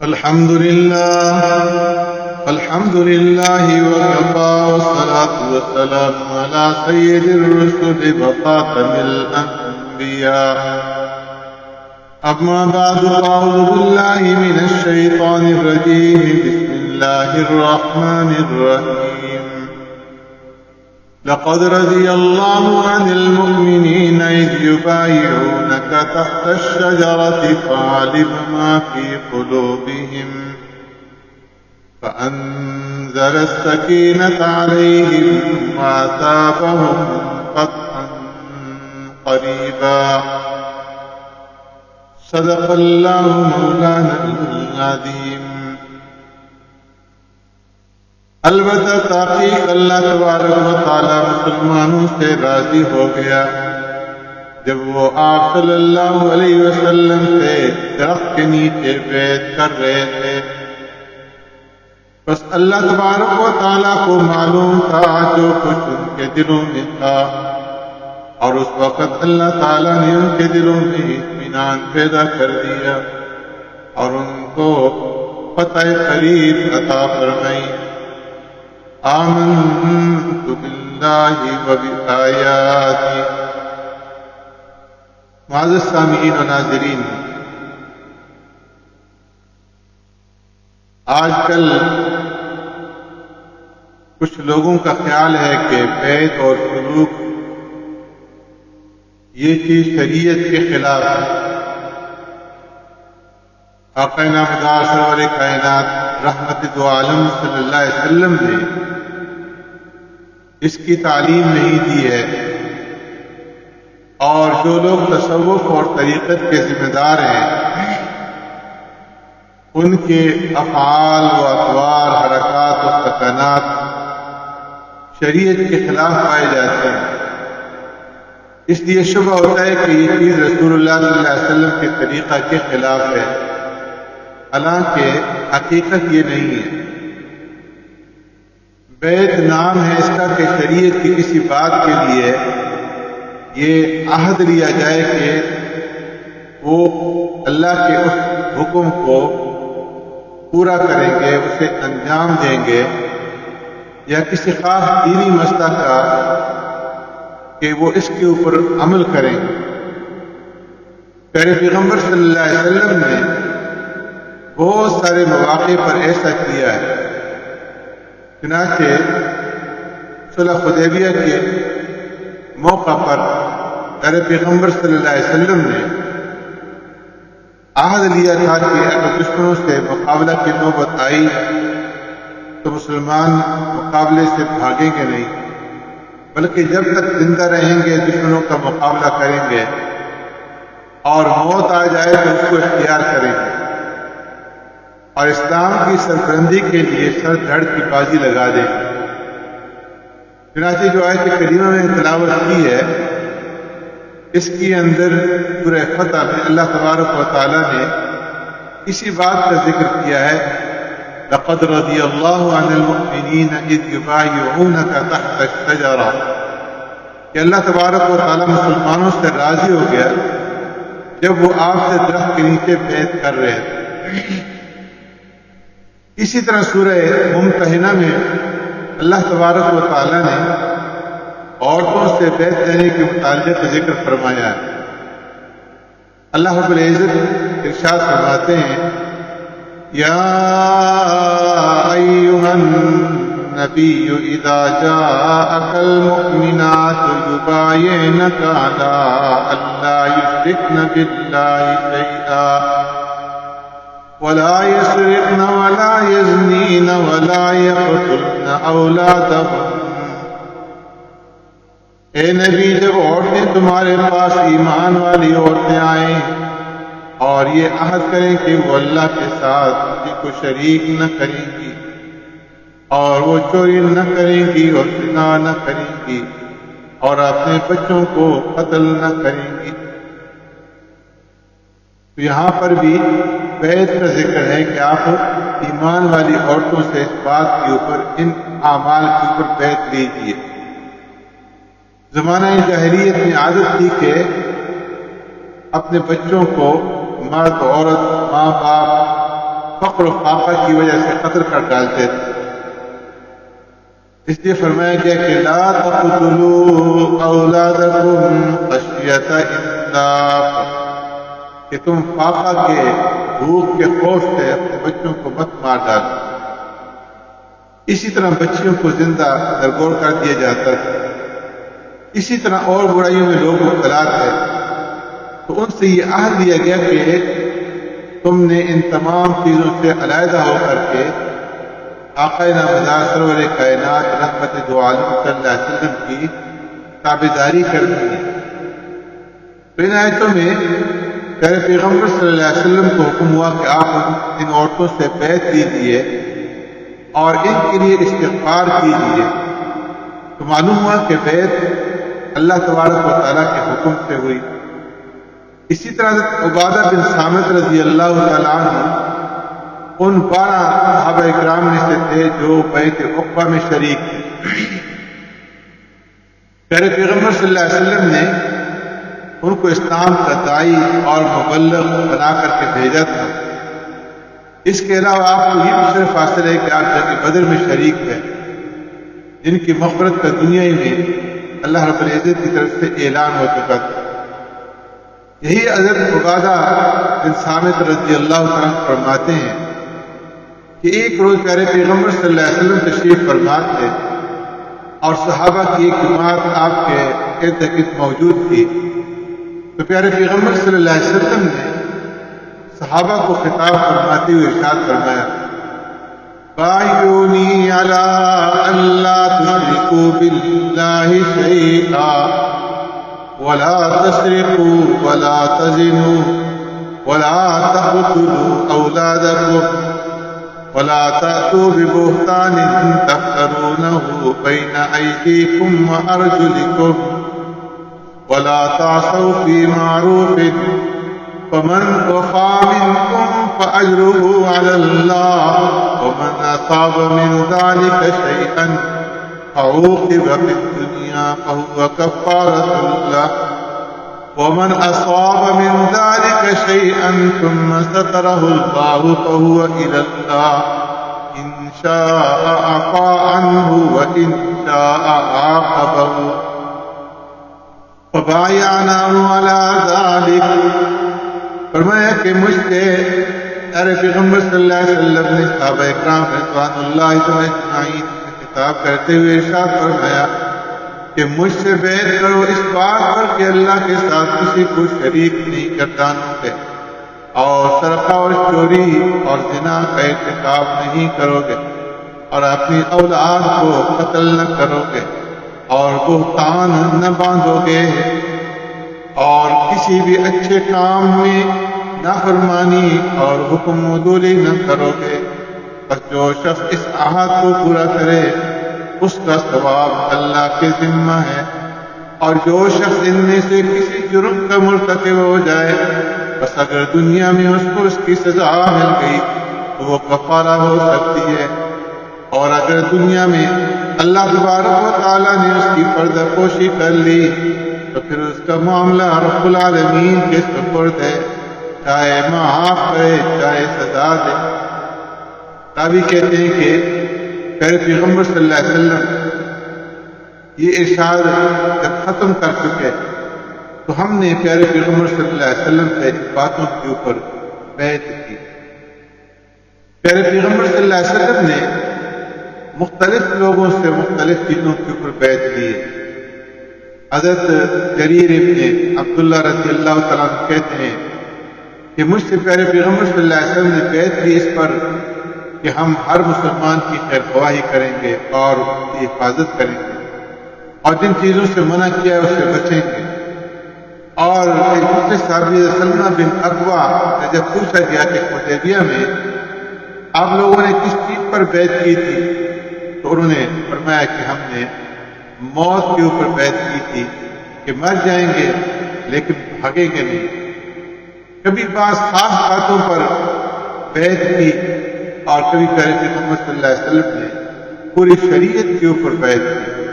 الحمد لله وكفى والصلاة والسلام على سيد الرسل وخاتم الأنبياء. أما بعد أعوذ بالله من الشيطان الرجيم. بسم الله الرحمن الرحيم. لقد رضي الله عن المؤمنين إذ يبايعونك تحت الشجرة فعلم ما في قلوبهم فأنزل السكينة عليهم وأثابهم فتحا قريبا. صدق الله مولانا العظيم. البتہ تحقیق اللہ تبارک و تعالی مسلمانوں سے راضی ہو گیا جب وہ آپ صلی اللہ علیہ وسلم سے درخت کے نیچے بیعت کر رہے تھے. بس اللہ تبارک و تعالی کو معلوم تھا جو کچھ ان کے دلوں میں تھا، اور اس وقت اللہ تعالی نے ان کے دلوں میں اطمینان پیدا کر دیا اور ان کو فتح قریب عطا فرمائی. آمنت باللہ وبآیاتہ. معزز سامعین و ناظرین، آج کل کچھ لوگوں کا خیال ہے کہ بیعت اور سلوک یہ چیز شریعت کے خلاف ہے. آقا نامدار سرور کائنات رحمت دو عالم صلی اللہ علیہ وسلم نے اس کی تعلیم نہیں دی ہے، اور جو لوگ تصوف اور طریقت کے ذمہ دار ہیں ان کے افعال و اطوار، حرکات و سکنات شریعت کے خلاف پائے جاتے ہیں. اس لیے شبہ ہوتا ہے کہ یہ چیز رسول اللہ صلی اللہ علیہ وسلم کے طریقہ کے خلاف ہے، حالانکہ حقیقت یہ نہیں ہے. بیعت نام ہے اس کا کہ شریعت کی کسی بات کے لیے یہ عہد لیا جائے کہ وہ اللہ کے اس حکم کو پورا کریں گے، اسے انجام دیں گے، یا کسی خاص دینی مسئلہ کا کہ وہ اس کے اوپر عمل کریں گے. پیارے پیغمبر صلی اللہ علیہ وسلم نے بہت سارے مواقع پر ایسا کیا ہے. چنانچہ صلح حدیبیہ کے موقع پر پیارے پیغمبر صلی اللہ علیہ وسلم نے عہد لیا تھا کہ اگر دشمنوں سے مقابلہ کی نوبت آئی تو مسلمان مقابلے سے بھاگیں گے نہیں، بلکہ جب تک زندہ رہیں گے دشمنوں کا مقابلہ کریں گے، اور موت آ جائے تو اس کو اختیار کریں گے، اور اسلام کی سربلندی کے لیے سر دھڑ کی بازی لگا دیں گے. چنانچہ جو آیت کریمہ میں تلاوت کی ہے اس کے اندر سورہ فتح میں اللہ تبارک و تعالی نے اسی بات کا ذکر کیا ہے. لقد رضی اللہ عن المؤمنین اذ یبایعونک تحت الشجرہ، کہ اللہ تبارک و تعالی مسلمانوں سے راضی ہو گیا جب وہ آپ سے درخت کے نیچے بیعت کر رہے تھے. اسی طرح سورہ ممتحنہ میں اللہ تبارک و تعالی نے عورتوں سے بیعت لینے کے متعلق ذکر فرمایا ہے. اللہ رب العزت ارشاد فرماتے ہیں، یا ایھا النبی اذا جاءک المؤمنات یبایعنک علی ان لا یشرکن باللہ شیئا ولا يسرقن ولا يزنين ولا يقتلن أولادهن. اے نبی، جب عورتیں تمہارے پاس ایمان والی عورتیں آئیں اور یہ عہد کریں کہ وہ اللہ کے ساتھ کسی کو شریک نہ کریں گی، اور وہ چوری نہ کریں گی اور زنا نہ کریں گی، اور اپنے بچوں کو قتل نہ کریں گی. تو یہاں پر بھی بیعت کا ذکر ہے کہ آپ ایمان والی عورتوں سے اس بات کے اوپر، ان اعمال کے اوپر بیعت لیجیے. زمانہ جاہلیت میں عادت تھی کہ اپنے بچوں کو مرد عورت ماں باپ فقر و فاقہ کی وجہ سے قتل کر ڈالتے تھے۔ اس لیے فرمایا گیا کہ لا تقتلوا اولادکم خشیۃ املاق، کہ تم فاقہ کے بھوک کے خوف سے اپنے بچوں کو مت مار ڈالو۔ اسی طرح بچیوں کو زندہ درگور کر دیا جاتا تھا۔ اسی طرح اور برائیوں میں لوگ مبتلا تھے، تو ان سے یہ عہد دیا گیا کہ تم نے ان تمام چیزوں سے علیحدہ ہو کر کے آقا نامدار سرور کائنات رحمت دو عالم صلی اللہ علیہ وسلم کی تابعداری کرنی ہے۔ تو ان آیتوں میں پیارے پیغمبر صلی اللہ علیہ وسلم کو حکم ہوا کہ آپ ان عورتوں سے بیعت لیجیے اور ان کے لیے استغفار کیجیے۔ تو معلوم ہوا کہ بیعت اللہ تبارک و تعالیٰ کے حکم سے ہوئی۔ اسی طرح حضرت عبادہ بن صامت رضی اللہ تعالیٰ عنہ ان 12 صحابہ اکرام میں سے تھے جو بیعت عقبہ میں شریک تھے۔ پیارے پیغمبر صلی اللہ علیہ وسلم نے ان کو اسلام کا داعی اور مبلغ بنا کر کے بھیجا تھا۔ اس کے علاوہ آپ کو یہ بھی شرف حاصل ہے کہ آپ جنگ بدر میں شریک ہیں، جن کی مغفرت کا دنیا ہی میں اللہ رب العزت کی طرف سے اعلان ہو چکا تھا۔ یہی حضرت عبادہ بن صامت رضی اللہ عنہ فرماتے ہیں کہ ایک روز پیارے پیغمبر صلی اللہ علیہ وسلم تشریف فرما تھے اور صحابہ کی ایک جماعت آپ کے ارد گرد موجود تھی۔ تو پیارے پیغمبر صلی اللہ علیہ وسلم نے صحابہ کو خطاب فرماتے ہوئے ارشاد فرمایا، بایعونی علی الا تشرکوا باللہ شیئا ولا تسرقوا ولا تزنوا ولا تقتلوا اولادکم ولا تأتوا ببہتان تفترونه بین ایدیکم وارجلکم ولا تعصوا في معروف فمن وفى منكم فأجره على الله ومن أصاب من ذلك شيئا فعوقب في الدنيا فهو كفارة له ومن أصاب من ذلك شيئا ثم ستره الله فهو إلى الله إن شاء عفا عنه وإن شاء عاقبه فبايعناه على ذلك۔ فرمایا کہ مجھ سے ارے پیغمبر صلی اللہ علیہ وسلم نے صحابہ اکرام رضوان اللہ اجمعین سے خطاب کرتے ہوئے ارشاد فرمایا کہ مجھ سے بیعت کرو اس بات پر کہ اللہ کے ساتھ کسی کو شریک نہیں گردانو گے، اور سرقہ اور چوری اور زنا کا ارتکاب نہیں کرو گے، اور اپنی اولاد کو قتل نہ کرو گے، اور بہتان نہ باندھو گے، اور کسی بھی اچھے کام میں نافرمانی اور حکم عدولی نہ کرو گے۔ بس جو شخص اس عہد کو پورا کرے اس کا ثواب اللہ کے ذمہ ہے، اور جو شخص ان میں سے کسی جرم کا مرتکب ہو جائے بس اگر دنیا میں اس کو اس کی سزا مل گئی تو وہ کفارہ ہو سکتی ہے، اور اگر دنیا میں اللہ تبارک و تعالیٰ نے اس کی پردہ پوشی کر لی تو پھر اس کا معاملہ رب العالمین کے سپرد ہے، چاہے معاف کرے چاہے سزا دے۔ تابعی کہتے ہیں کہ پیارے پیغمبر صلی اللہ علیہ وسلم یہ ارشاد جب ختم کر چکے تو ہم نے پیارے پیغمبر صلی اللہ علیہ وسلم سے ان باتوں کے اوپر بیعت کی۔ پیارے پیغمبر صلی اللہ علیہ وسلم نے مختلف لوگوں سے مختلف چیزوں کے اوپر بیعت کی۔ حضرت جریر ابن عبداللہ رضی اللہ تعالیٰ عنہ کہتے ہیں کہ مجھ سے پیارے پیغمبر صلی اللہ علیہ وسلم نے بیعت کی اس پر کہ ہم ہر مسلمان کی خیر خواہی کریں گے اور اس کی حفاظت کریں گے، اور جن چیزوں سے منع کیا ہے اس سے بچیں گے۔ اور ایک دوسرے صحابی سلمہ بن اکوع سے جب پوچھا گیا کہ حدیبیہ میں آپ لوگوں نے کس چیز پر بیعت کی تھی تو انہوں نے فرمایا کہ ہم نے موت کے اوپر بیعت کی تھی کہ مر جائیں گے لیکن بھاگیں گے نہیں۔ کبھی بعض خاص باتوں پر بیعت کی اور کبھی پیارے پیغمبر صلی اللہ علیہ وسلم نے پوری شریعت کے اوپر بیعت کی،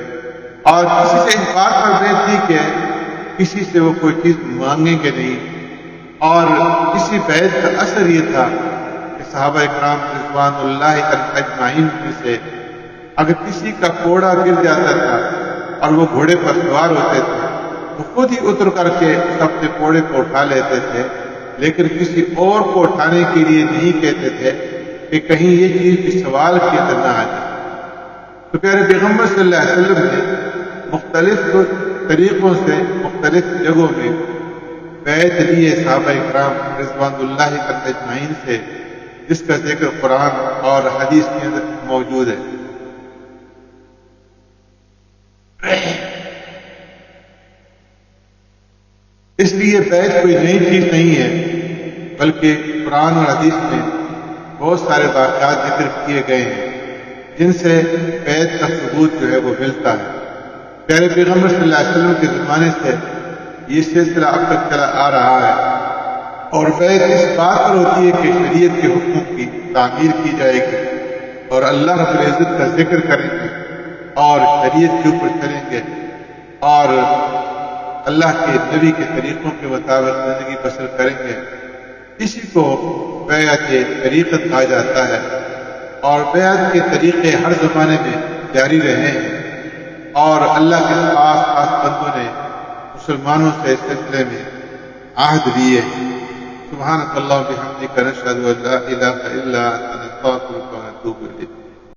اور کسی سے اس بات پر بیعت کی کہ کسی سے وہ کوئی چیز مانگیں گے نہیں۔ اور کسی بیعت کا اثر یہ تھا کہ صحابہ اکرام رضوان اللہ اجمعین میں سے اگر کسی کا کوڑا گر جاتا تھا اور وہ گھوڑے پر سوار ہوتے تھے تو خود ہی اتر کر کے اپنے کوڑے کو اٹھا لیتے تھے، لیکن کسی اور کو اٹھانے کے لیے نہیں کہتے تھے کہ کہیں یہ چیز بھی سوال کی اندر نہ آ جائے۔ تو پیارے پیغمبر صلی اللہ علیہ وسلم نے مختلف طریقوں سے مختلف جگہوں میں بیعت لیے صحابہ اکرام رضوان اللہ اجمعین سے، جس کا ذکر قرآن اور حدیث کے اندر موجود ہے۔ اس لیے بیعت کوئی نئی چیز نہیں ہے، بلکہ قرآن اور حدیث میں بہت سارے واقعات ذکر کیے گئے ہیں جن سے بیعت کا ثبوت جو ہے وہ ملتا ہے۔ پیارے پیغمبر صلی اللہ علیہ وسلم کے زمانے سے یہ سلسلہ اب تک چلا آ رہا ہے، اور بیعت اس بات پر ہوتی ہے کہ شریعت کے حکموں کی تعمیر کی جائے گی اور اللہ رب العزت کا ذکر کریں گے اور شریعت کے اوپر چلیں گے اور اللہ کے نبی کے طریقوں کے مطابق زندگی بسر کریں گے۔ اسی کو بیعت طریقت کہا جاتا ہے، اور بیعت کے طریقے ہر زمانے میں جاری رہے ہیں، اور اللہ کے خاص خاص بندوں نے مسلمانوں سے اس سلسلے میں عہد لیے ہیں۔ سبحانک اللہم و بحمدک، نشہد ان لا الہ الا انت، نستغفرک و نتوب الیک۔